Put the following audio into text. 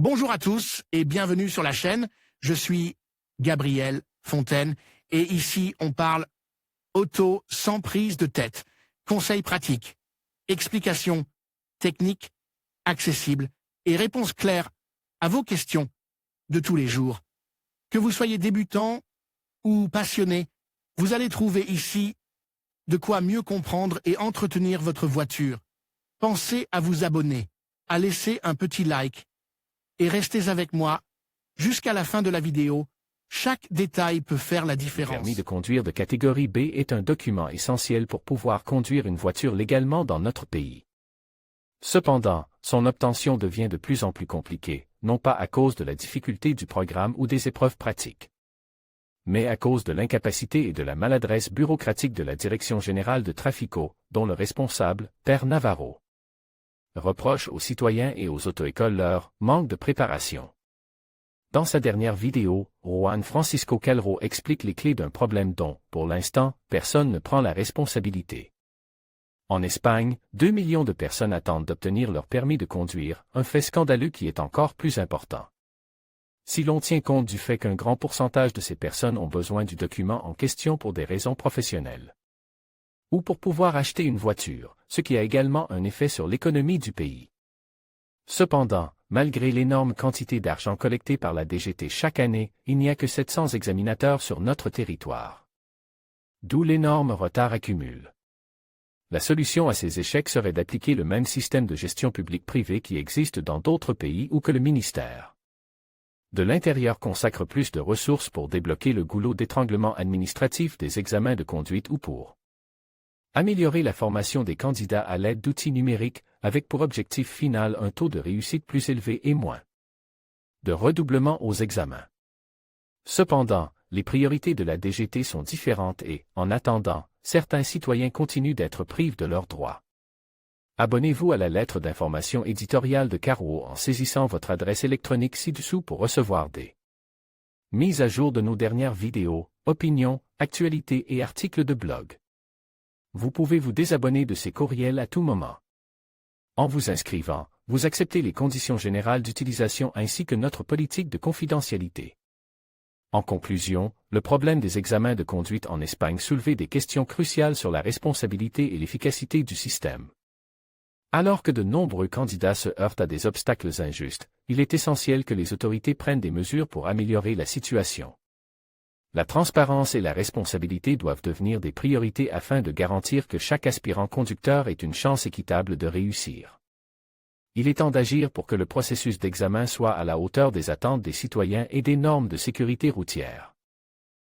Bonjour à tous et bienvenue sur la chaîne. Je suis Gabriel Fontaine et ici on parle auto sans prise de tête. Conseils pratiques, explications techniques, accessibles et réponses claires à vos questions de tous les jours. Que vous soyez débutant ou passionné, vous allez trouver ici de quoi mieux comprendre et entretenir votre voiture. Pensez à vous abonner, à laisser un petit like et restez avec moi jusqu'à la fin de la vidéo. Chaque détail peut faire la différence. Le permis de conduire de catégorie B est un document essentiel pour pouvoir conduire une voiture légalement dans notre pays. Cependant, son obtention devient de plus en plus compliquée, non pas à cause de la difficulté du programme ou des épreuves pratiques, mais à cause de l'incapacité et de la maladresse bureaucratique de la Direction générale de Trafico, dont le responsable, Père Navarro, reproche aux citoyens et aux auto-écoles leur manque de préparation. Dans sa dernière vidéo, Juan Francisco Calro explique les clés d'un problème dont, pour l'instant, personne ne prend la responsabilité. En Espagne, 2 millions de personnes attendent d'obtenir leur permis de conduire, un fait scandaleux qui est encore plus important. Si l'on tient compte du fait qu'un grand pourcentage de ces personnes ont besoin du document en question pour des raisons professionnelles, ou pour pouvoir acheter une voiture, ce qui a également un effet sur l'économie du pays. Cependant, malgré l'énorme quantité d'argent collecté par la DGT chaque année, il n'y a que 700 examinateurs sur notre territoire. D'où l'énorme retard accumulé. La solution à ces échecs serait d'appliquer le même système de gestion publique-privée qui existe dans d'autres pays ou que le ministère de l'Intérieur consacre plus de ressources pour débloquer le goulot d'étranglement administratif des examens de conduite ou pour améliorer la formation des candidats à l'aide d'outils numériques, avec pour objectif final un taux de réussite plus élevé et moins de redoublement aux examens. Cependant, les priorités de la DGT sont différentes et, en attendant, certains citoyens continuent d'être privés de leurs droits. Abonnez-vous à la lettre d'information éditoriale de Caro en saisissant votre adresse électronique ci-dessous pour recevoir des mises à jour de nos dernières vidéos, opinions, actualités et articles de blog. Vous pouvez vous désabonner de ces courriels à tout moment. En vous inscrivant, vous acceptez les conditions générales d'utilisation ainsi que notre politique de confidentialité. En conclusion, le problème des examens de conduite en Espagne soulevait des questions cruciales sur la responsabilité et l'efficacité du système. Alors que de nombreux candidats se heurtent à des obstacles injustes, il est essentiel que les autorités prennent des mesures pour améliorer la situation. La transparence et la responsabilité doivent devenir des priorités afin de garantir que chaque aspirant conducteur ait une chance équitable de réussir. Il est temps d'agir pour que le processus d'examen soit à la hauteur des attentes des citoyens et des normes de sécurité routière.